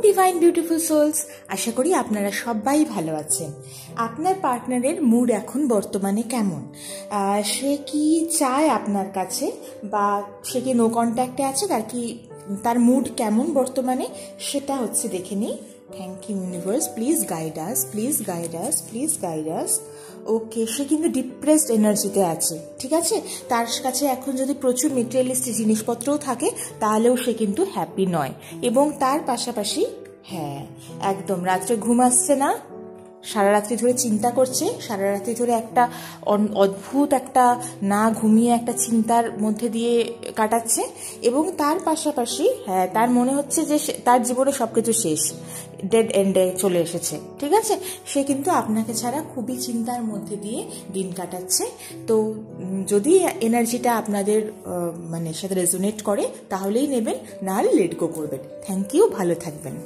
Divine beautiful sols, আশা করি আপনারা সবাই ভালো আছেন। আপনার পার্টনারের মুড এখন বর্তমানে কেমন? সে কি চায় আপনার কাছে, বা সে কি নো কন্ট্যাক্টে আছে, তার মুড কেমন বর্তমানে সেটা হচ্ছে দেখে নিই। Thank you universe, please guide us, please guide us, please guide us. Okay, সে কিন্তু ডিপ্রেসড এনার্জিতে আছে, ঠিক আছে। তার কাছে এখন যদি প্রচুর মেটেরিয়ালিস্টিক জিনিসপত্রও থাকে তাহলেও সে কিন্তু হ্যাপি নয়। এবং তার পাশাপাশি একদম রাত্রে ঘুম আসছে না, সারা রাত্রি ধরে চিন্তা করছে, সারা রাত্রি ধরে একটা অদ্ভুত একটা না ঘুমিয়ে একটা চিন্তার মধ্যে দিয়ে কাটাচ্ছে। এবং তার পাশাপাশি তার মনে হচ্ছে যে তার জীবনে সবকিছু শেষ, ডেড এন্ডে চলে এসেছে, ঠিক আছে। সে কিন্তু আপনাকে ছাড়া খুবই চিন্তার মধ্যে দিয়ে দিন কাটাচ্ছে। তো যদি এনার্জিটা আপনাদের সাথে রেজোনেট করে তাহলেই নেবেন, নাহলে লেট গো করবেন। থ্যাংক ইউ, ভালো থাকবেন।